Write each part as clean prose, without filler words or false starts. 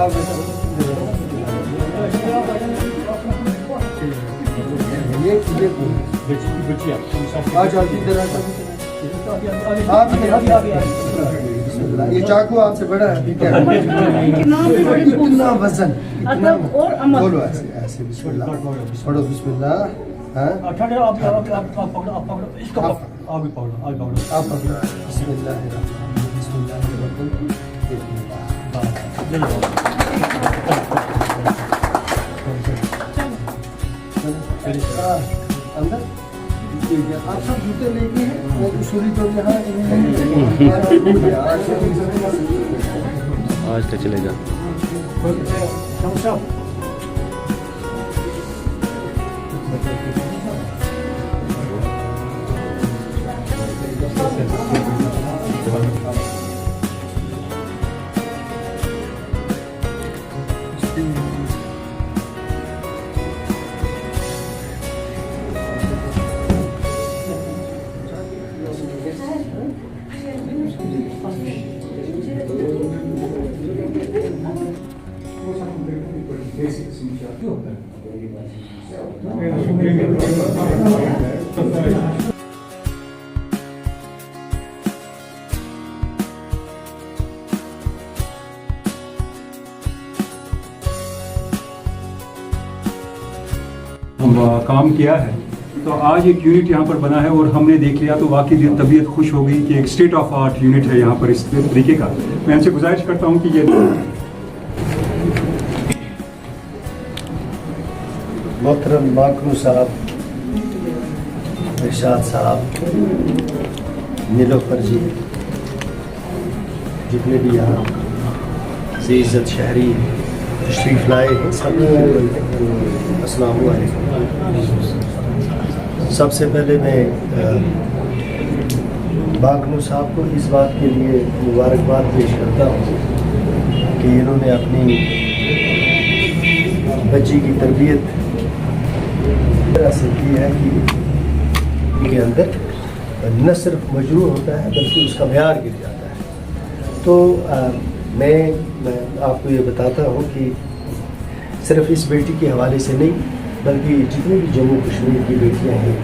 یہ چاقو آپ سے بڑا ہے کیا اتنا وزن بولو ایسے ایسے بسم اللہ پڑھو بسم اللہ آپ پکڑو بسم اللہ بسم اللہ اندر آپ سب جوتے لے کے ہیں سوری تو یہاں آج کا چلے گا کام کیا ہے تو آج ایک یونٹ یہاں پر بنا ہے اور ہم نے دیکھ لیا تو واقعی طبیعت خوش ہو گئی کہ ایک اسٹیٹ آف آرٹ یونٹ ہے یہاں پر اس طریقے کا. میں ان سے گزارش کرتا ہوں کہ یہ محترم ماکرو صاحب، ارشاد صاحب، نیلوفر جی، جتنے بھی یہاں سے عزت شہری تشریف لائے ہیں سب السلام علیکم. سب سے پہلے میں باغنو صاحب کو اس بات کے لیے مبارکباد پیش کرتا ہوں کہ انہوں نے اپنی بچی کی تربیت طرح سے کی ہے کہ ان کے اندر نہ صرف مجروح ہوتا ہے بلکہ اس کا معیار گر جاتا ہے. تو میں آپ کو یہ بتاتا ہوں کہ صرف اس بیٹی کے حوالے سے نہیں بلکہ جتنے بھی جموں کشمیر کی بیٹیاں ہیں،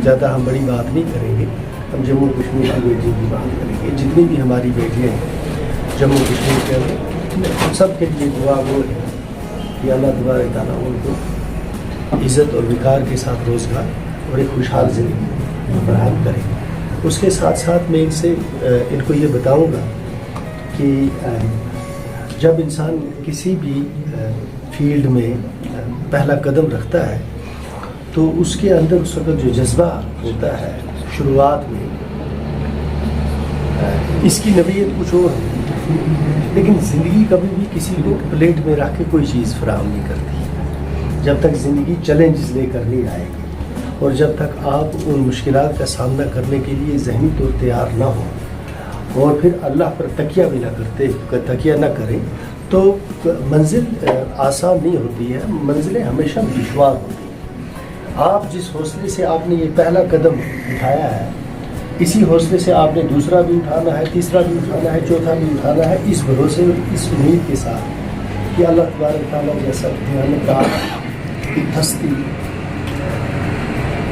زیادہ ہم بڑی بات نہیں کریں گے، ہم جموں کشمیر کی بیٹیوں کی بات کریں گے. جتنی بھی ہماری بیٹیاں ہیں جموں کشمیر کے اندر، ہم سب کے لیے دعا وہ ہے کہ اللہ تبارک تعالیٰ ان کو عزت اور وقار کے ساتھ روزگار اور ایک خوشحال زندگی فراہم کرے. اس کے ساتھ ساتھ میں ان کو یہ بتاؤں گا کہ جب انسان کسی بھی فیلڈ میں پہلا قدم رکھتا ہے تو اس کے اندر اس وقت جو جذبہ ہوتا ہے شروعات میں، اس کی نوعیت کچھ اور ہے، لیکن زندگی کبھی بھی کسی کو پلیٹ میں رکھ کے کوئی چیز فراہم نہیں کرتی. جب تک زندگی چیلنجز لے کر نہیں آئے گی اور جب تک آپ ان مشکلات کا سامنا کرنے کے لیے ذہنی طور تیار نہ ہوں اور پھر اللہ پر تکیہ بھی نہ کریں تو منزل آسان نہیں ہوتی ہے، منزلیں ہمیشہ دشوار ہوتی ہیں. آپ جس حوصلے سے آپ نے یہ پہلا قدم اٹھایا ہے، اسی حوصلے سے آپ نے دوسرا بھی اٹھانا ہے، تیسرا بھی اٹھانا ہے، چوتھا بھی اٹھانا ہے، اس بھروسے اور اس امید کے ساتھ کہ اللہ تبارک تعالیٰ جیسا دیانتدار ہستی،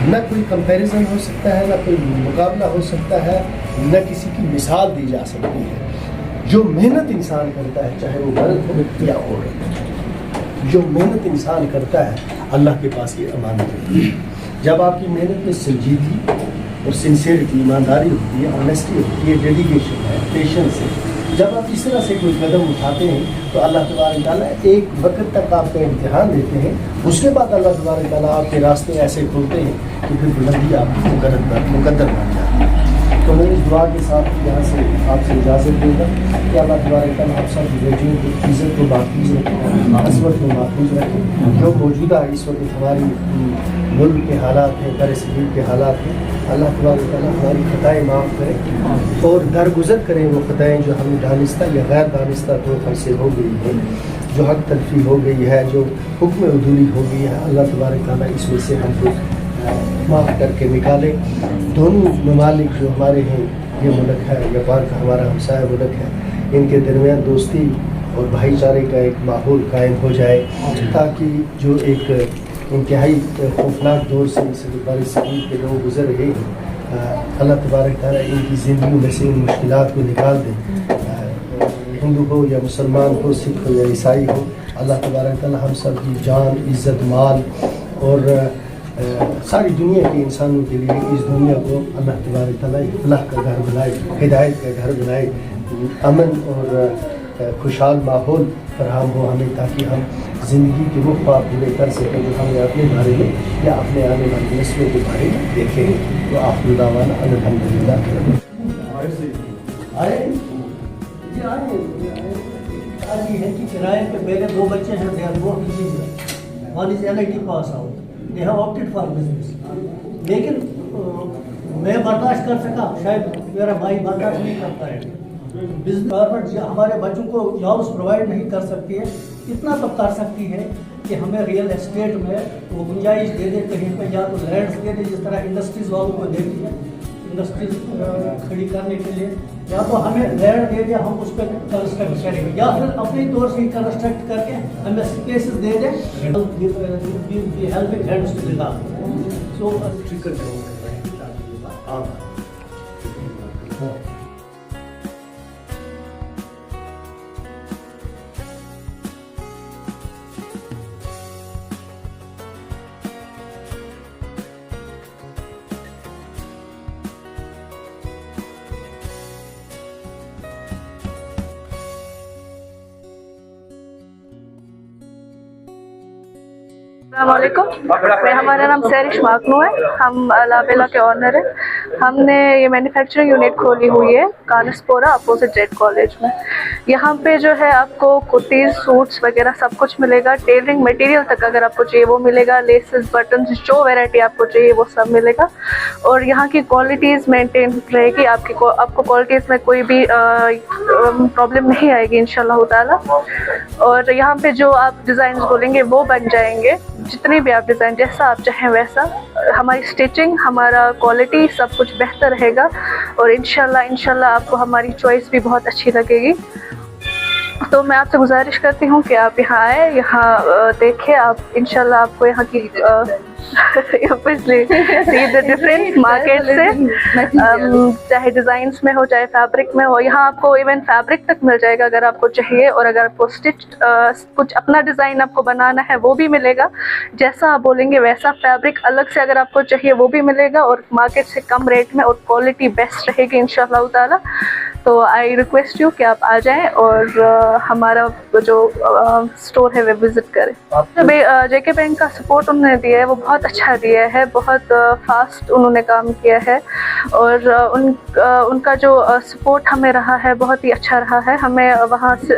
نہ کوئی کمپیریزن ہو سکتا ہے، نہ کوئی مقابلہ ہو سکتا ہے، نہ کسی کی مثال دی جا سکتی ہے. جو محنت انسان کرتا ہے، چاہے وہ مرد ہو یا عورت، جو محنت انسان کرتا ہے اللہ کے پاس یہ امانت ہوتی ہے. جب آپ کی محنت میں سنجیدگی اور سنسیئرٹی، ایمانداری ہوتی ہے، آنیسٹی ہوتی ہے، ڈیڈیکیشن ہے، پیشنس ہے، جب آپ اس طرح سے کوئی قدم اٹھاتے ہیں تو اللہ تبارک تعالیٰ ایک وقت تک آپ کا امتحان دیتے ہیں. اس کے بعد اللہ تبارک تعالیٰ آپ کے راستے ایسے کھولتے ہیں کہ پھر بلندی آپ کی مقدر بن جاتی ہے. تو میں اس دعا کے ساتھ یہاں سے آپ سے اجازت دوں گا کہ اللہ تبارک تعالیٰ آپ سب بیٹیوں کی عزت کو محفوظ رکھیں، عظمت کو محفوظ رکھیں. جو موجودہ اس وقت ہماری ملک کے حالات ہیں، در صغیر کے حالات ہیں، اللہ تبارک تعالیٰ ہماری خطائیں معاف کریں اور درگزر کریں وہ خطائیں جو ہمیں دانستہ یا غیر دانستہ طور پر سے ہو گئی ہیں، جو حق تلفی ہو گئی ہے، جو حکم عدولی ہو گئی ہے. اللہ تبارک تعالیٰ اس میں سے ہم کو معاف کر کے نکالے. دونوں ممالک جو ہمارے ہیں، یہ ملک ہے جاپان کا ہمارا ہمسایہ ملک ہے، ان کے درمیان دوستی اور بھائی چارے کا ایک ماحول قائم ہو جائے، تاکہ جو ایک انتہائی خوفناک دور سے اس بر صغیر کے لوگ گزر رہے ہیں، اللہ تبارک تعالیٰ ان کی زندگیوں میں سے ان مشکلات کو نکال دے، ہندو ہو یا مسلمان ہو، سکھ ہو یا عیسائی ہو، اللہ تبارک تعالیٰ ہم سب کی جان، عزت، مال اور ساری دنیا کے انسانوں کے لیے اس دنیا کو اللہ تبارک تعالیٰ فلاح کا گھر بنائے، ہدایت کا گھر بنائے، امن اور خوشحال ماحول فراہم ہو ہمیں، تاکہ ہم زندگی کے وہ خواب پورے کر سکیں جو ہمیں اپنے بارے میں یا اپنے آنے والی نسلوں کے بارے میں دیکھیں۔ تو آخر دعوانا الحمدللہ۔ یہ ہے کہ کرائے پہ میرے 2 بچے ہیں، they are both engineers. One is NIT pass out. They have opted for business. لیکن میں برداشت کر سکا، شاید میرا بھائی برداشت نہیں کر پائے۔ بزنس گورنمنٹ ہمارے بچوں کو جابس پرووائڈ نہیں کر سکتی ہے، اتنا تو کر سکتی ہے کہ ہمیں ریئل اسٹیٹ میں وہ گنجائش دے دے، کہیں پہ یا تو لینڈس دے دے جس طرح انڈسٹریز والوں کو دیتی ہے انڈسٹریز کھڑی کرنے کے لیے، یا تو ہمیں لینڈ دے دے ہم اس پہ کنسٹرکٹ کریں گے، یا پھر اپنی طور سے کنسٹرکٹ کر کے ہمیں اسپیسز دے دیں، ہیلپنگ ہینڈس ٹو دا سو السلام علیکم، ہمارا نام سیرش ماکنو ہے، ہم لابیلا کے آنر ہیں۔ ہم نے یہ مینوفیکچرنگ یونٹ کھولی ہوئی ہے کانسپورا اپوزٹ جیٹ کالج میں۔ یہاں پہ جو ہے آپ کو کرتیز، سوٹس وغیرہ سب کچھ ملے گا، ٹیلرنگ مٹیریل تک اگر آپ کو چاہیے وہ ملے گا، لیسز، بٹنز، جو ویرائٹی آپ کو چاہیے وہ سب ملے گا، اور یہاں کی کوالٹیز مینٹین رہے گی، آپ کو کوالٹیز میں کوئی بھی پرابلم نہیں آئے گی انشاءاللہ تعالیٰ۔ اور یہاں پہ جو آپ ڈیزائنز بولیں گے وہ بن جائیں گے، جتنے بھی آپ ڈیزائن جیسا آپ چاہیں ویسا۔ ہماری اسٹیچنگ، ہمارا کوالٹی سب کچھ بہتر رہے گا، اور انشاءاللہ آپ کو ہماری چوائس بھی بہت اچھی لگے گی۔ تو میں آپ سے گزارش کرتی ہوں کہ آپ یہاں آئے، یہاں دیکھیں، آپ انشاءاللہ آپ کو یہاں کی ڈفرینٹ مارکیٹ سے، چاہے ڈیزائنس میں ہو چاہے فیبرک میں ہو، یہاں آپ کو ایون فیبرک تک مل جائے گا اگر آپ کو چاہیے، اور اگر آپ کو اسٹچ کچھ اپنا ڈیزائن آپ کو بنانا ہے وہ بھی ملے گا، جیسا آپ بولیں گے ویسا۔ فیبرک الگ سے اگر آپ کو چاہیے وہ بھی ملے گا، اور مارکیٹ سے کم ریٹ میں، اور کوالٹی بیسٹ رہے گی انشاءاللہ تعالیٰ۔ تو آئی ریکویسٹ یو کہ آپ آ جائیں اور ہمارا جو اسٹور ہے وہ وزٹ کریں۔ جے کے بینک کا سپورٹ انہوں نے دیا ہے وہ بہت اچھا دیا ہے، بہت فاسٹ انہوں نے کام کیا ہے، اور ان کا جو سپورٹ ہمیں رہا ہے بہت ہی اچھا رہا ہے۔ ہمیں وہاں سے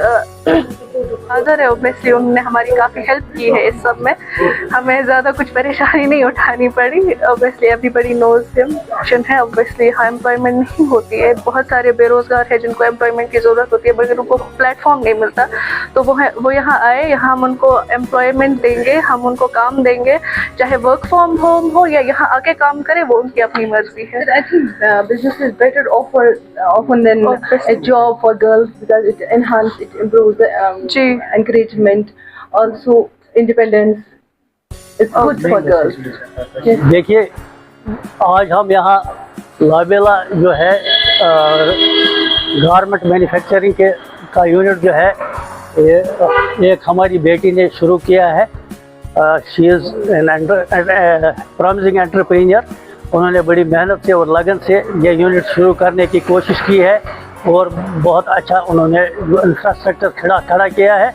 فادر ہے اوبیسلی، انہوں نے ہماری کافی ہیلپ کی ہے اس سب میں، ہمیں زیادہ کچھ پریشانی نہیں اٹھانی پڑی۔ اوبیسلی ایوری بڈی نوز ہم ہے، اوبیسلی یہاں امپلائمنٹ نہیں ہوتی ہے، بہت سارے بے روزگار ہیں جن کو امپلائمنٹ کی ضرورت ہوتی ہے مگر ان کو پلیٹ فارم نہیں ملتا، تو وہ یہاں آئے، یہاں ہم ان کو امپلائمنٹ دیں گے، ہم ان کو کام دیں گے، چاہے ورک فرام ہوم ہو یا یہاں آ کے کام کرے، وہ ان کی اپنی مرضی ہے۔ I think business is better often than a job for girls because it enhances, it improves the encouragement, also independence. It's good for girls. دیکھیے آج ہم یہاں لابیلا جو ہے گارمنٹ مینوفیکچرنگ کا یونٹ جو ہے ایک ہماری بیٹی نے شروع کیا ہے، شی از این پرامزنگ انٹرپرینئر۔ انہوں نے بڑی محنت سے اور لگن سے یہ یونٹ شروع کرنے کی کوشش کی ہے، اور بہت اچھا انہوں نے انفراسٹرکچر کھڑا کیا ہے،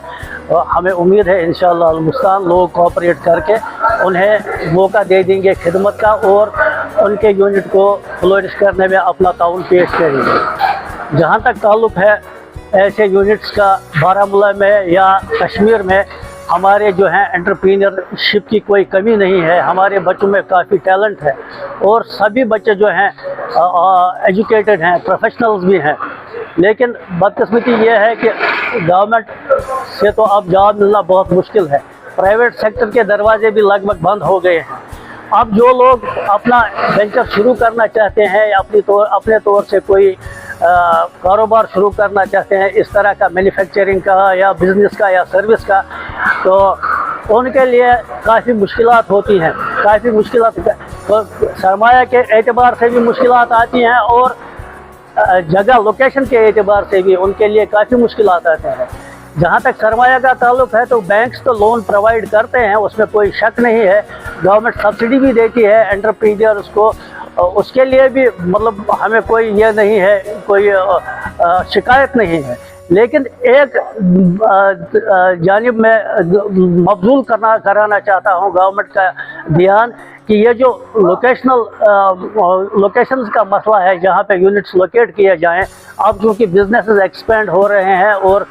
اور ہمیں امید ہے انشاءاللہ المستعان لوگ کوآپریٹ کر کے انہیں موقع دے دیں گے خدمت کا، اور ان کے یونٹ کو فلورش کرنے میں اپنا تعاون پیش کریں گے۔ جہاں تک تعلق ہے ایسے یونٹس کا بارہمولہ میں یا کشمیر میں، ہمارے جو ہیں انٹرپرینرشپ کی کوئی کمی نہیں ہے، ہمارے بچوں میں کافی ٹیلنٹ ہے، اور سبھی بچے جو ہیں ایجوکیٹڈ ہیں، پروفیشنلز بھی ہیں، لیکن بدقسمتی یہ ہے کہ گورنمنٹ سے تو اب جاب ملنا بہت مشکل ہے، پرائیویٹ سیکٹر کے دروازے بھی لگ بھگ بند ہو گئے ہیں۔ اب جو لوگ اپنا وینچر شروع کرنا چاہتے ہیں، اپنے طور سے کوئی کاروبار شروع کرنا چاہتے ہیں اس طرح کا مینوفیکچرنگ کا یا بزنس کا یا سروس کا، تو ان کے لیے کافی مشکلات ہوتی ہیں، کافی مشکلات، سرمایہ کے اعتبار سے بھی مشکلات آتی ہیں اور جگہ لوکیشن کے اعتبار سے بھی ان کے لیے کافی مشکلات آتے ہیں۔ جہاں تک سرمایہ کا تعلق ہے تو بینکس تو لون پرووائڈ کرتے ہیں، اس میں کوئی شک نہیں ہے، گورنمنٹ سبسڈی بھی دیتی ہے انٹرپرینیورس کو، اس کے لیے بھی مطلب ہمیں کوئی یہ نہیں ہے، کوئی شکایت نہیں ہے، لیکن ایک جانب میں مبذول کرانا چاہتا ہوں گورنمنٹ کا دھیان کہ یہ جو لوکیشنز کا مسئلہ ہے جہاں پہ یونٹس لوکیٹ کیے جائیں، اب چونکہ بزنسز ایکسپینڈ ہو رہے ہیں اور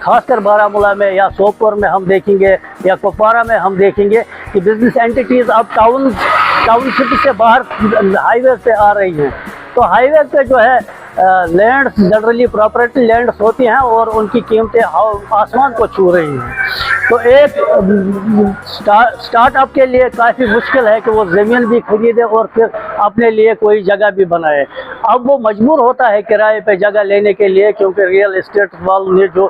خاص کر بارہمولہ میں یا سوپور میں ہم دیکھیں گے یا کپوارہ میں ہم دیکھیں گے کہ بزنس اینٹیز اب ٹاؤن شپ سے باہر ہائی وے پہ آ رہی ہیں، تو ہائی وے پہ جو ہے لینڈس جنرلی پراپرٹی لینڈس ہوتی ہیں اور ان کی قیمتیں آسمان کو چھو رہی ہیں، تو ایک سٹارٹ اپ کے لیے کافی مشکل ہے کہ وہ زمین بھی خریدے اور پھر اپنے لیے کوئی جگہ بھی بنائے۔ اب وہ مجبور ہوتا ہے کرائے پہ جگہ لینے کے لیے، کیونکہ ریئل اسٹیٹ والوں نے جو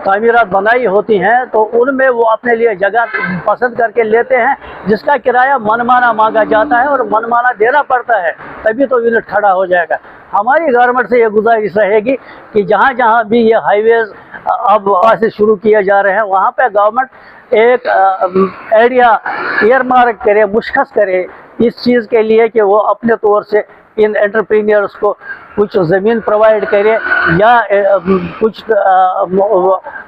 تعمیرات بنائی ہوتی ہیں تو ان میں وہ اپنے لیے جگہ پسند کر کے لیتے ہیں، جس کا کرایہ منمانا مانگا جاتا ہے اور منمانا دینا پڑتا ہے، تبھی تو یونٹ کھڑا ہو جائے گا۔ ہماری گورنمنٹ سے یہ گزارش رہے گی کہ جہاں جہاں بھی یہ ہائی ویز اب سے شروع کیے جا رہے ہیں وہاں پہ گورنمنٹ ایک ایریا ایئر مارک کرے، مشخص کرے اس چیز کے لیے کہ وہ اپنے طور سے ان انٹرپرینیورس کو کچھ زمین پرووائڈ کرے یا کچھ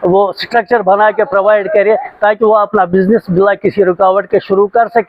وہ اسٹرکچر بنا کے پرووائڈ کرے تاکہ وہ اپنا بزنس بلا کسی رکاوٹ کے شروع کر سکے۔